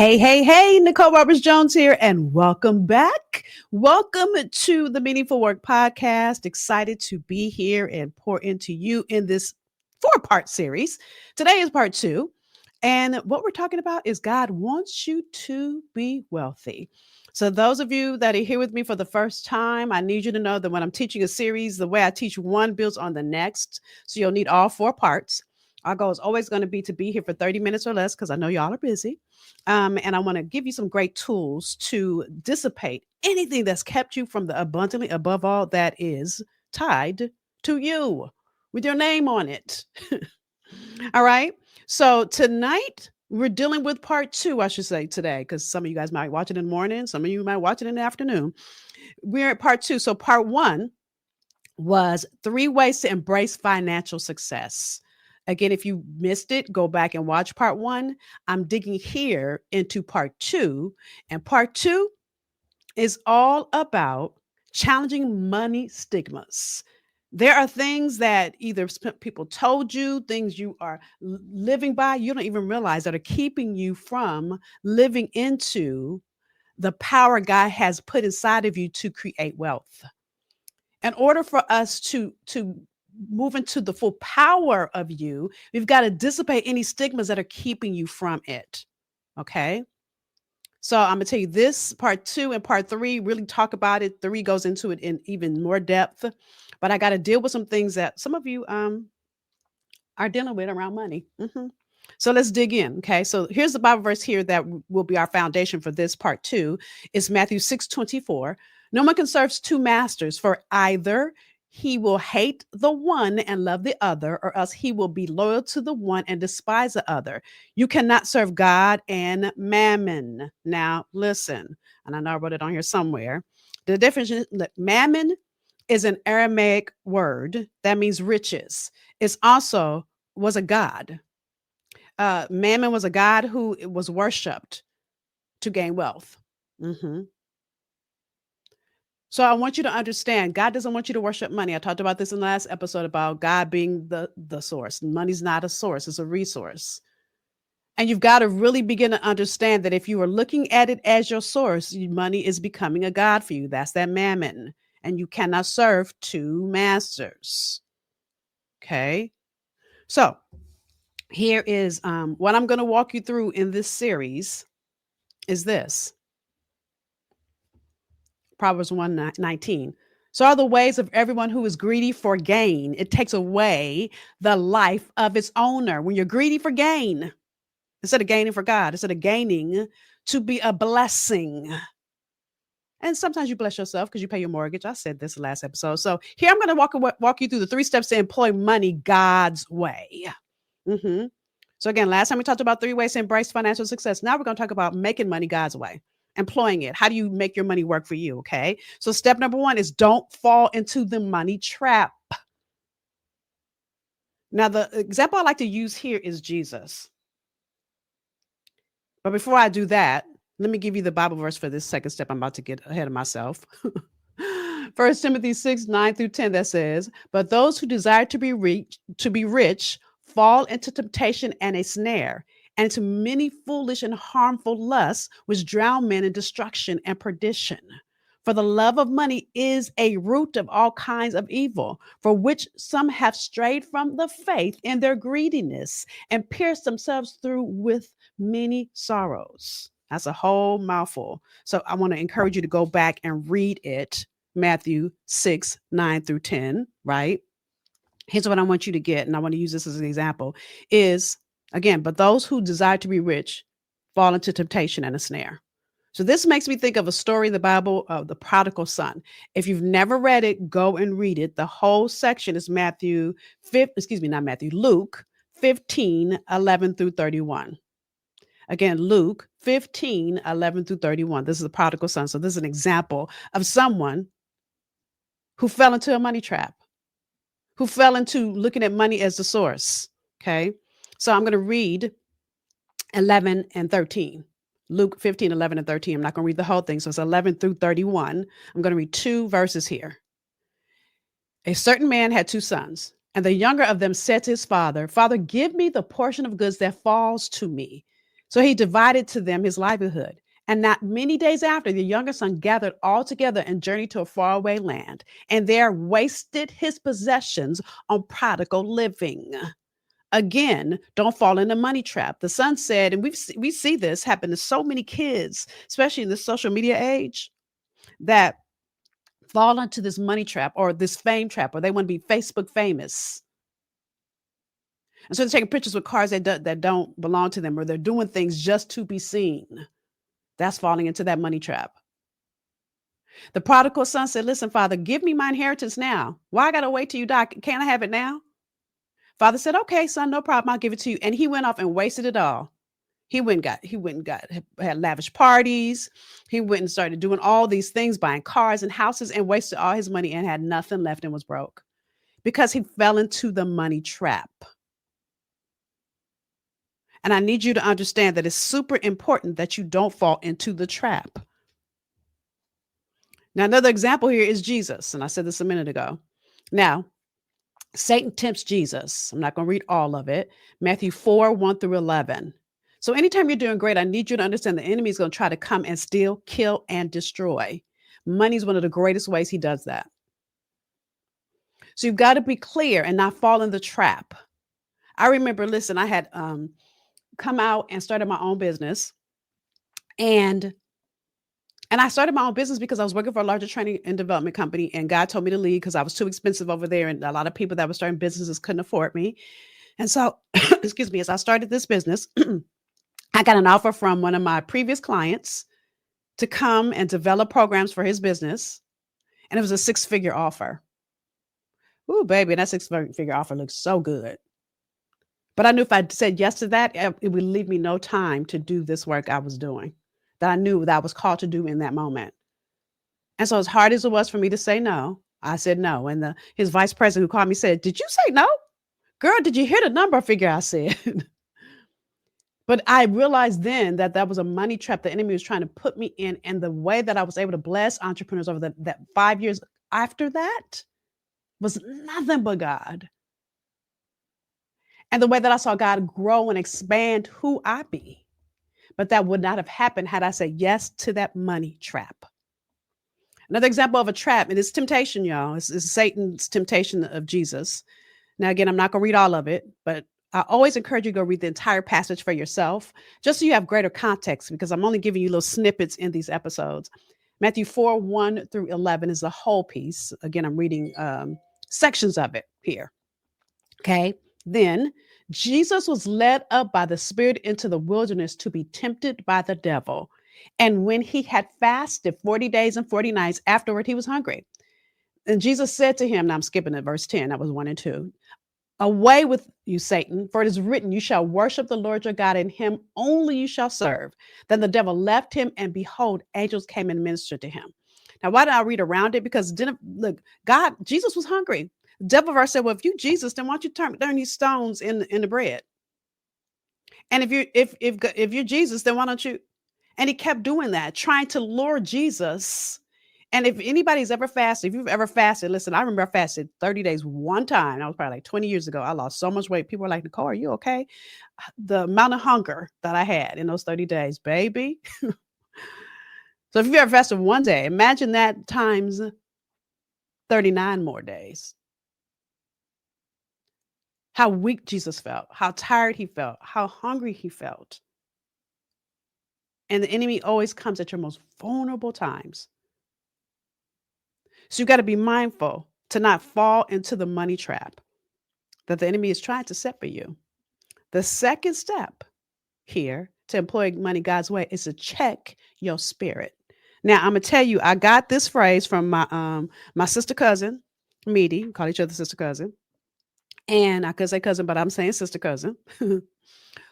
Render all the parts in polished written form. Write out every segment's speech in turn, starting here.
Hey, Nicole Roberts Jones here, and welcome back. Welcome to the Meaningful Work Podcast. Excited to be here and pour into you in this 4-part series. Today is part 2. And what we're talking about is God wants you to be wealthy. So, those of you that are here with me for the first time, I need you to know that when I'm teaching a series, the way I teach one builds on the next. So, you'll need all 4 parts. Our goal is always going to be here for 30 minutes or less because I know y'all are busy. And I want to give you some great tools to dissipate anything that's kept you from the abundantly above all that is tied to you with your name on it. All right. So tonight we're dealing with part 2, I should say today, because some of you guys might watch it in the morning. Some of you might watch it in the afternoon. We're at part 2. So part 1 was 3 ways to embrace financial success. Again, if you missed it, go back and watch part 1. I'm digging here into part 2. And part 2 is all about challenging money stigmas. There are things that either people told you, things you are living by, you don't even realize that are keeping you from living into the power God has put inside of you to create wealth. In order for us to move into the full power of you, we've got to dissipate any stigmas that are keeping you from it. Okay. So I'm gonna tell you this part 2 and part 3 really talk about it. 3 goes into it in even more depth, but I got to deal with some things that some of you are dealing with around money. So let's dig in. Okay. So here's the Bible verse here that will be our foundation for this part 2. It's Matthew 6:24. No one can serve 2 masters, for either he will hate the one and love the other, or else he will be loyal to the one and despise the other. You cannot serve God and mammon. Now, listen, and I know I wrote it on here somewhere. The definition, mammon is an Aramaic word that means riches. It's also was a god. Mammon was a god who was worshipped to gain wealth. So I want you to understand, God doesn't want you to worship money. I talked about this in the last episode about God being the source. Money's not a source, it's a resource. And you've got to really begin to understand that if you are looking at it as your source, money is becoming a god for you. That's that mammon. And you cannot serve 2 masters. Okay. So here is what I'm going to walk you through in this series is this. Proverbs 1:19. So are the ways of everyone who is greedy for gain. It takes away the life of its owner. When you're greedy for gain, instead of gaining for God, instead of gaining to be a blessing. And sometimes you bless yourself because you pay your mortgage. I said this last episode. So here I'm going to walk you through the 3 steps to employ money God's way. So again, last time we talked about 3 ways to embrace financial success. Now we're going to talk about making money God's way. Employing it. How do you make your money work for you? Okay. So step number 1 is don't fall into the money trap. Now, the example I like to use here is Jesus. But before I do that, let me give you the Bible verse for this second step. I'm about to get ahead of myself. 1 Timothy 6:9-10 that says, but those who desire to be rich fall into temptation and a snare, and to many foolish and harmful lusts, which drown men in destruction and perdition. For the love of money is a root of all kinds of evil, for which some have strayed from the faith in their greediness and pierced themselves through with many sorrows. That's a whole mouthful. So I want to encourage you to go back and read it. Matthew 6:9-10, right? Here's what I want you to get, and I want to use this as an example, is, again, but those who desire to be rich fall into temptation and a snare. So this makes me think of a story in the Bible of the prodigal son. If you've never read it, go and read it. The whole section is Luke 15:11-31. Again, Luke 15:11-31. This is the prodigal son. So this is an example of someone who fell into a money trap, who fell into looking at money as the source. Okay. So I'm going to read 11 and 13. Luke 15:11-13. I'm not going to read the whole thing. So it's 11-31. I'm going to read 2 verses here. A certain man had 2 sons, and the younger of them said to his father, Father, give me the portion of goods that falls to me. So he divided to them his livelihood. And not many days after, the younger son gathered all together and journeyed to a faraway land, and there wasted his possessions on prodigal living. Again, don't fall in the money trap. The son said, and we see this happen to so many kids, especially in the social media age, that fall into this money trap or this fame trap, or they want to be Facebook famous. And so they're taking pictures with cars that don't belong to them, or they're doing things just to be seen. That's falling into that money trap. The prodigal son said, listen, father, give me my inheritance now. Why I got to wait till you die? Can't I have it now? Father said, okay, son, no problem. I'll give it to you. And he went off and wasted it all. Had lavish parties. He went and started doing all these things, buying cars and houses, and wasted all his money and had nothing left and was broke because he fell into the money trap. And I need you to understand that it's super important that you don't fall into the trap. Now, another example here is Jesus. And I said this a minute ago. Now, Satan tempts Jesus. I'm not going to read all of it. Matthew 4, 1 through 11. So anytime you're doing great, I need you to understand the enemy is going to try to come and steal, kill, and destroy. Money is one of the greatest ways he does that. So you've got to be clear and not fall in the trap. I remember, listen, I had come out and started my own business. And I started my own business because I was working for a larger training and development company, and God told me to leave because I was too expensive over there, and a lot of people that were starting businesses couldn't afford me. And so, excuse me, as I started this business, I got an offer from one of my previous clients to come and develop programs for his business, and it was a 6-figure offer. Ooh, baby, that 6-figure offer looks so good. But I knew if I said yes to that, it would leave me no time to do this work I was doing, that I knew that I was called to do in that moment. And so as hard as it was for me to say no, I said no. And his vice president who called me said, did you say no? Girl, did you hear the number figure I said? But I realized then that that was a money trap the enemy was trying to put me in. And the way that I was able to bless entrepreneurs over that 5 years after that was nothing but God. And the way that I saw God grow and expand who I be. But that would not have happened had I said yes to that money trap. Another example of a trap, and it's temptation, y'all. It's Satan's temptation of Jesus. Now, again, I'm not going to read all of it, but I always encourage you to go read the entire passage for yourself, just so you have greater context, because I'm only giving you little snippets in these episodes. Matthew 4, 1 through 11 is the whole piece. Again, I'm reading sections of it here. Okay. Then Jesus was led up by the Spirit into the wilderness to be tempted by the devil. And when he had fasted 40 days and 40 nights, afterward, he was hungry. And Jesus said to him, now I'm skipping at verse 10, that was 1 and 2. Away with you, Satan, for it is written, you shall worship the Lord your God, and him only you shall serve. Then the devil left him, and behold, angels came and ministered to him. Now, why did I read around it? Because Jesus was hungry. The devil verse said, well, if you Jesus, then why don't you turn these stones in the bread? And if you're Jesus, then why don't you? And he kept doing that, trying to lure Jesus. And if anybody's ever fasted, if you've ever fasted, listen, I remember I fasted 30 days one time. That was probably like 20 years ago. I lost so much weight. People were like, Nicole, are you okay? The amount of hunger that I had in those 30 days, baby. So if you've ever fasted one day, imagine that times 39 more days. How weak Jesus felt, how tired he felt, how hungry he felt. And the enemy always comes at your most vulnerable times. So you got to be mindful to not fall into the money trap that the enemy is trying to set for you. The second step here to employ money God's way is to check your spirit. Now, I'm going to tell you, I got this phrase from my sister cousin, Meaty. We call each other sister cousin. And I could say cousin, but I'm saying sister cousin, who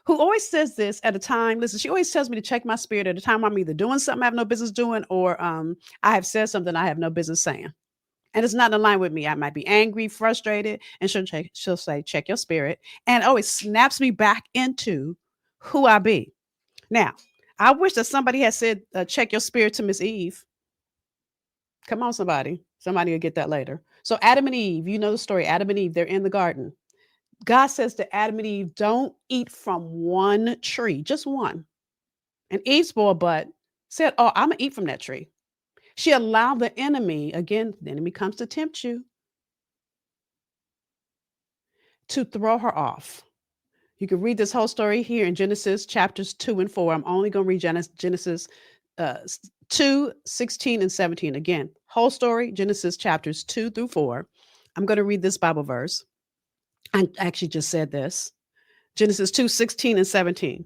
always says this at a time. Listen, she always tells me to check my spirit at a time I'm either doing something I have no business doing, or I have said something I have no business saying. And it's not in line with me. I might be angry, frustrated, and she'll say, check your spirit. And always snaps me back into who I be. Now, I wish that somebody had said, check your spirit to Miss Eve. Come on, somebody. Somebody will get that later. So Adam and Eve, you know the story. Adam and Eve, they're in the garden. God says to Adam and Eve, don't eat from one tree, just one. And Eve, spoiled butt, said, "Oh, I'm going to eat from that tree." She allowed the enemy, again, the enemy comes to tempt you, to throw her off. You can read this whole story here in Genesis chapters 2 and 4. I'm only going to read Genesis 2, 16, and 17. Again, whole story, Genesis chapters 2 through 4. I'm going to read this Bible verse. I actually just said this. Genesis 2, 16, and 17.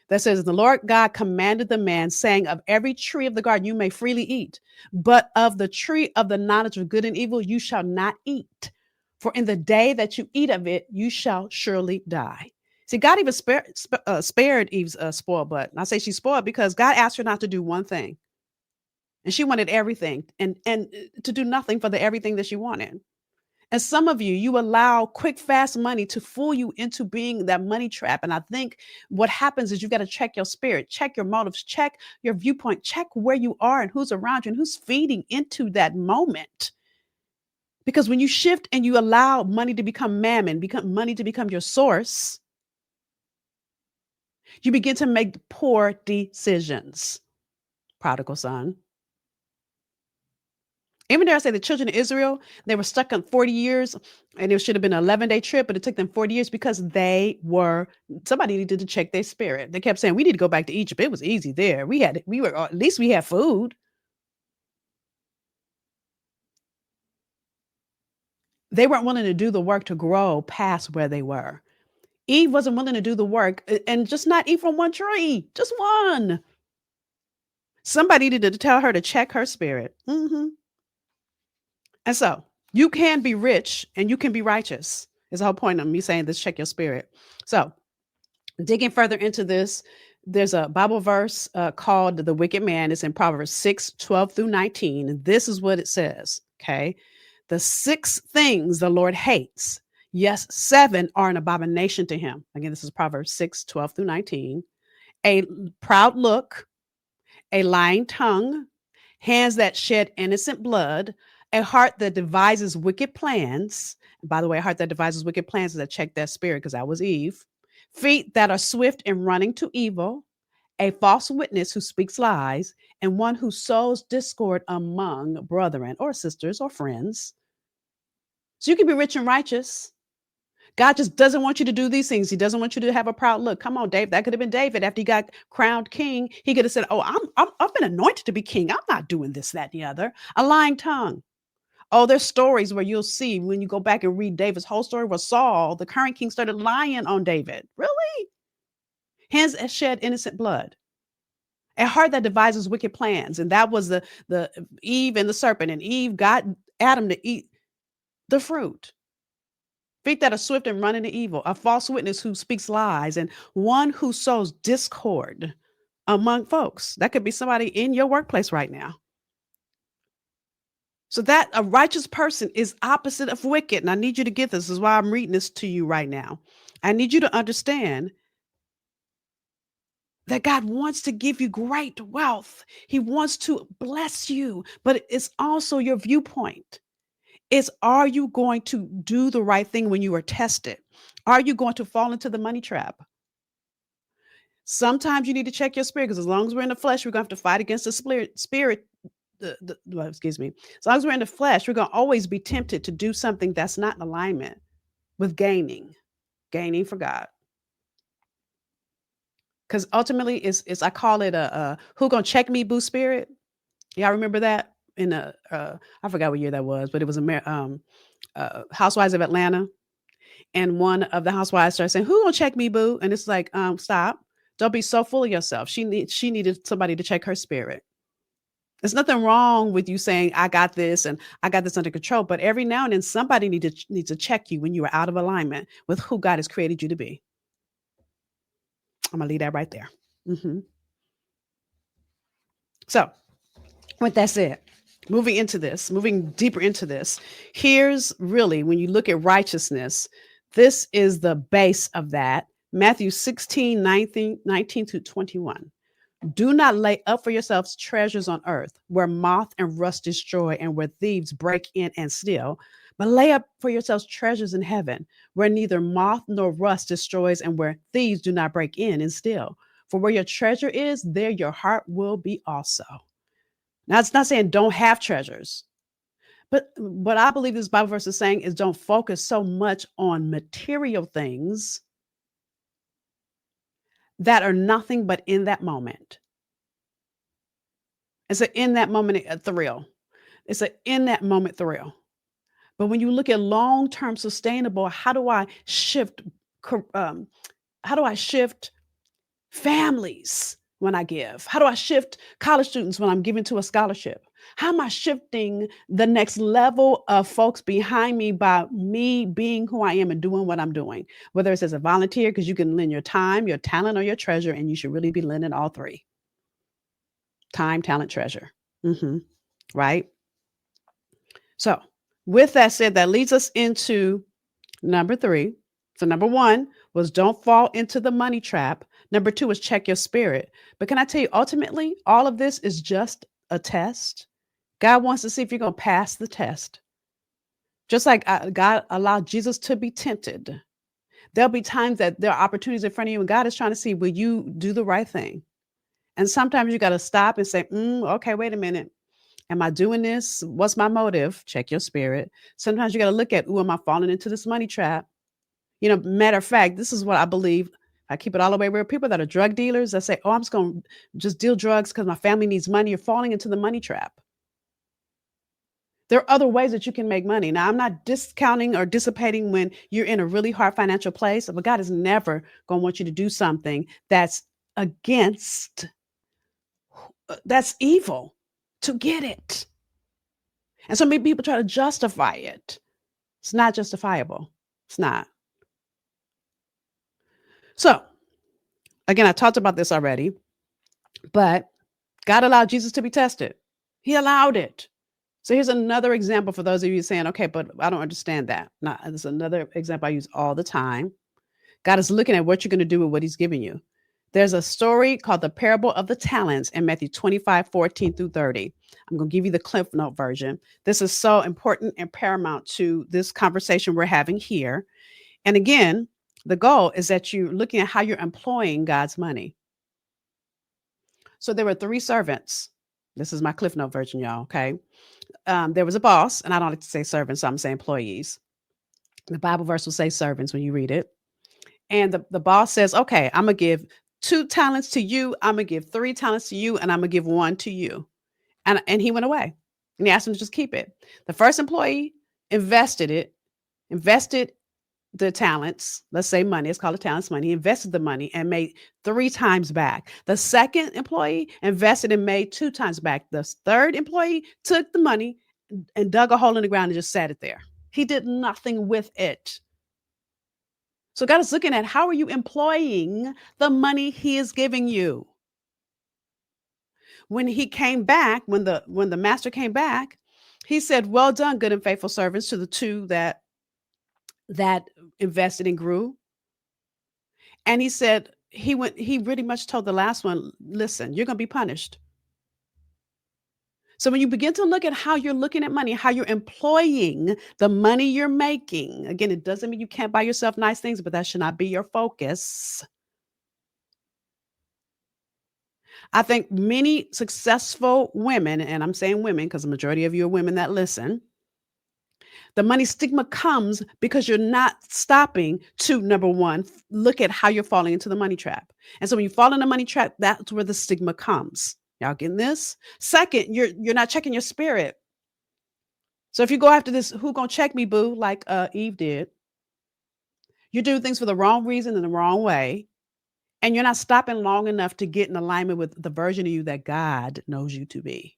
That says, "The Lord God commanded the man, saying, Of every tree of the garden you may freely eat, but of the tree of the knowledge of good and evil you shall not eat. For in the day that you eat of it, you shall surely die." See, God even spared Eve's spoiled butt. And I say she's spoiled because God asked her not to do one thing. And she wanted everything and to do nothing for the everything that she wanted. And some of you, you allow quick, fast money to fool you into being that money trap. And I think what happens is you've got to check your spirit, check your motives, check your viewpoint, check where you are and who's around you and who's feeding into that moment. Because when you shift and you allow money to become mammon, become money to become your source, you begin to make poor decisions. Prodigal son. Even there, I say the children of Israel, they were stuck on 40 years and it should have been an 11-day trip, but it took them 40 years because somebody needed to check their spirit. They kept saying, we need to go back to Egypt. It was easy there. At least we had food. They weren't willing to do the work to grow past where they were. Eve wasn't willing to do the work and just not eat from one tree, just one. Somebody needed to tell her to check her spirit. Mm-hmm. And so you can be rich and you can be righteous. Is the whole point of me saying this, check your spirit. So digging further into this, there's a Bible verse called The Wicked Man. It's in Proverbs 6, 12 through 19. And this is what it says, okay? The 6 things the Lord hates. Yes, 7 are an abomination to him. Again, this is Proverbs 6, 12 through 19. A proud look, a lying tongue, hands that shed innocent blood, a heart that devises wicked plans. And by the way, a heart that devises wicked plans is that check that spirit because that was Eve. Feet that are swift in running to evil, a false witness who speaks lies, and one who sows discord among brethren or sisters or friends. So you can be rich and righteous. God just doesn't want you to do these things. He doesn't want you to have a proud look. Come on, Dave. That could have been David after he got crowned king. He could have said, "Oh, I've been anointed to be king. I'm not doing this, that, and the other." A lying tongue. Oh, there's stories where you'll see when you go back and read David's whole story where Saul, the current king, started lying on David. Really? Hands that shed innocent blood. A heart that devises wicked plans. And that was the Eve and the serpent. And Eve got Adam to eat the fruit. Feet that are swift and running to evil. A false witness who speaks lies. And one who sows discord among folks. That could be somebody in your workplace right now. So that a righteous person is opposite of wicked. And I need you to get this. This is why I'm reading this to you right now. I need you to understand that God wants to give you great wealth. He wants to bless you, but it's also your viewpoint. Are you going to do the right thing when you are tested? Are you going to fall into the money trap? Sometimes you need to check your spirit because as long as we're in the flesh, we're going to have to fight against the spirit. Excuse me. As long as we're in the flesh, we're going to always be tempted to do something that's not in alignment with gaining for God. Because ultimately, it's I call it a who gonna check me boo spirit. Y'all remember that in I forgot what year that was, but it was Housewives of Atlanta, and one of the housewives started saying, "Who gonna check me boo?" And it's like, stop. Don't be so full of yourself. She needed somebody to check her spirit. There's nothing wrong with you saying, "I got this and I got this under control," but every now and then somebody needs to check you when you are out of alignment with who God has created you to be. I'm gonna leave that right there. Mm-hmm. So, with that said, moving deeper into this, here's really when you look at righteousness, this is the base of that. Matthew 16, 19 to 21. Do not lay up for yourselves treasures on earth where moth and rust destroy and where thieves break in and steal, but lay up for yourselves treasures in heaven where neither moth nor rust destroys and where thieves do not break in and steal. For where your treasure is, there your heart will be also. Now, it's not saying don't have treasures, but what I believe this Bible verse is saying is don't focus so much on material things that are nothing but in that moment. It's an in that moment thrill. It's an in that moment thrill. But when you look at long term sustainable, um, how do I shift families when I give? How do I shift college students when I'm giving to a scholarship? How am I shifting the next level of folks behind me by me being who I am and doing what I'm doing? Whether it's as a volunteer, because you can lend your time, your talent, or your treasure, and you should really be lending all three: time, talent, treasure. Hmm. Right? So, with that said, that leads us into number three. So, number one was don't fall into the money trap. Number two is check your spirit. But can I tell you, ultimately, all of this is just a test. God wants to see if you're going to pass the test. Just like God allowed Jesus to be tempted. There'll be times that there are opportunities in front of you, and God is trying to see, will you do the right thing? And sometimes you got to stop and say, okay, wait a minute. Am I doing this? What's my motive? Check your spirit. Sometimes you got to look at, am I falling into this money trap? Matter of fact, this is what I believe. I keep it all the way where people that are drug dealers that say, I'm just going to just deal drugs because my family needs money. You're falling into the money trap. There are other ways that you can make money. Now, I'm not discounting or dissipating when you're in a really hard financial place, but God is never going to want you to do something that's against, that's evil to get it. And so many people try to justify it. It's not justifiable. It's not. So, again, I talked about this already, but God allowed Jesus to be tested. He allowed it. So here's another example for those of you saying, okay, but I don't understand that. Now, this is another example I use all the time. God is looking at what you're going to do with what he's giving you. There's a story called the parable of the talents in Matthew 25:14-30. I'm going to give you the Cliff Note version. This is so important and paramount to this conversation we're having here. And again, the goal is that you're looking at how you're employing God's money. So there were three servants. This is my Cliff Note version, y'all. Okay. There was a boss, and I don't like to say servants, so I'm saying employees. The Bible verse will say servants when you read it. And the boss says, okay, I'm going to give 2 talents to you. I'm going to give 3 talents to you, and I'm going to give 1 to you. And he went away, and he asked him to just keep it. The first employee invested the talents, let's say money, it's called a talents money. He invested the money and made 3 times back. The second employee invested and made 2 times back. The third employee took the money and dug a hole in the ground and just sat it there. He did nothing with it. So God is looking at how are you employing the money he is giving you. When he came back, when the master came back, he said, well done, good and faithful servants, to the 2 that invested and grew. And he said, he pretty much told the last one, listen, you're going to be punished. So when you begin to look at how you're looking at money, how you're employing the money you're making, again, it doesn't mean you can't buy yourself nice things, but that should not be your focus. I think many successful women, and I'm saying women because the majority of you are women that listen, the money stigma comes because you're not stopping to, number one, look at how you're falling into the money trap. And so when you fall in the money trap, that's where the stigma comes. Y'all getting this? Second, you're not checking your spirit. So if you go after this, who gonna check me, boo, like Eve did, you're doing things for the wrong reason in the wrong way. And you're not stopping long enough to get in alignment with the version of you that God knows you to be.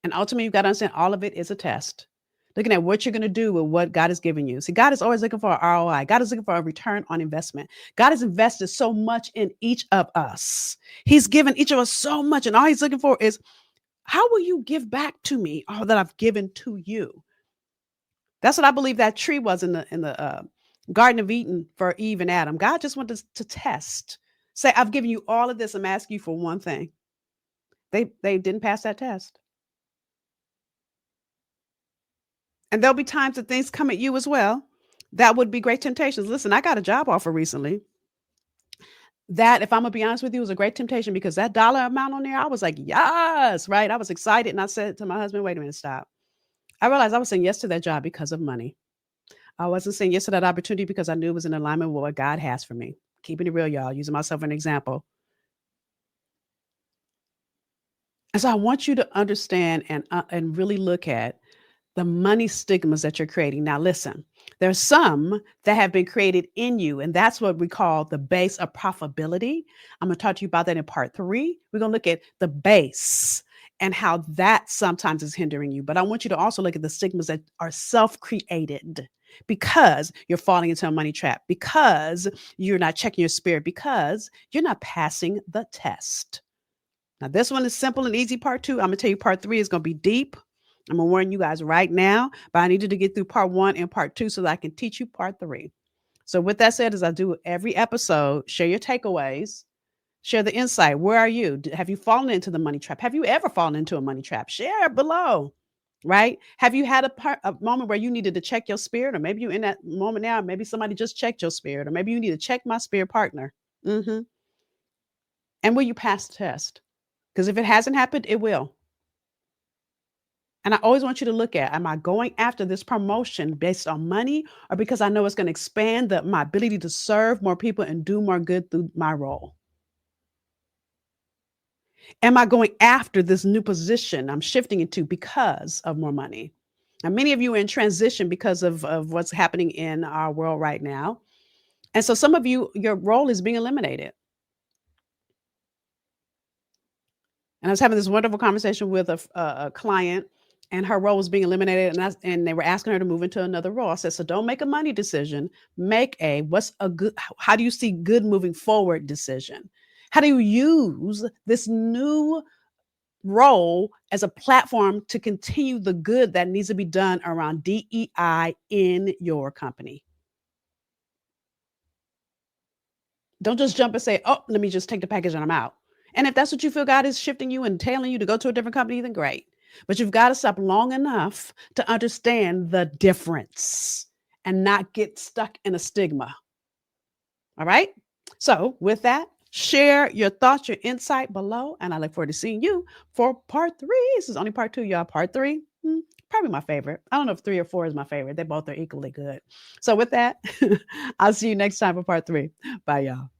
And ultimately, you've got to understand all of it is a test. Looking at what you're going to do with what God has given you. See, God is always looking for an ROI. God is looking for a return on investment. God has invested so much in each of us. He's given each of us so much. And all he's looking for is, how will you give back to me all that I've given to you? That's what I believe that tree was in the Garden of Eden for Eve and Adam. God just wanted to test. Say, I've given you all of this. I'm asking you for one thing. They didn't pass that test. And there'll be times that things come at you as well. That would be great temptations. Listen, I got a job offer recently That, if I'm gonna be honest with you, was a great temptation because that dollar amount on there, I was like, yes, right. I was excited. And I said to my husband, wait a minute, stop. I realized I was saying yes to that job because of money. I wasn't saying yes to that opportunity because I knew it was in alignment with what God has for me. Keeping it real, y'all, using myself as an example. And so I want you to understand and really look at the money stigmas that you're creating. Now, listen, there's some that have been created in you, and that's what we call the base of profitability. I'm going to talk to you about that in part 3. We're going to look at the base and how that sometimes is hindering you. But I want you to also look at the stigmas that are self created because you're falling into a money trap, because you're not checking your spirit, because you're not passing the test. Now, this one is simple and easy, part 2. I'm going to tell you part 3 is going to be deep. I'm going to warn you guys right now, but I needed to get through part 1 and part 2 so that I can teach you part 3. So with that said, as I do every episode, share your takeaways, share the insight. Where are you? Have you fallen into the money trap? Have you ever fallen into a money trap? Share below, right? Have you had a moment where you needed to check your spirit, or maybe you're in that moment now, maybe somebody just checked your spirit, or maybe you need to check my spirit partner. Mm-hmm. And will you pass the test? Because if it hasn't happened, it will. And I always want you to look at, am I going after this promotion based on money or because I know it's going to expand my ability to serve more people and do more good through my role? Am I going after this new position I'm shifting into because of more money? And many of you are in transition because of what's happening in our world right now. And so some of you, your role is being eliminated. And I was having this wonderful conversation with a client, and her role was being eliminated, and they were asking her to move into another role. I said, so don't make a money decision. Make what's a good, how do you see good moving forward decision? How do you use this new role as a platform to continue the good that needs to be done around DEI in your company? Don't just jump and say, oh, let me just take the package and I'm out. And if that's what you feel God is shifting you and tailing you to go to a different company, then great. But you've got to stop long enough to understand the difference and not get stuck in a stigma. All right. So, with that, share your thoughts, your insight below. And I look forward to seeing you for part 3. This is only part 2, y'all. Part 3, probably my favorite. I don't know if 3 or 4 is my favorite. They both are equally good. So, with that, I'll see you next time for part 3. Bye, y'all.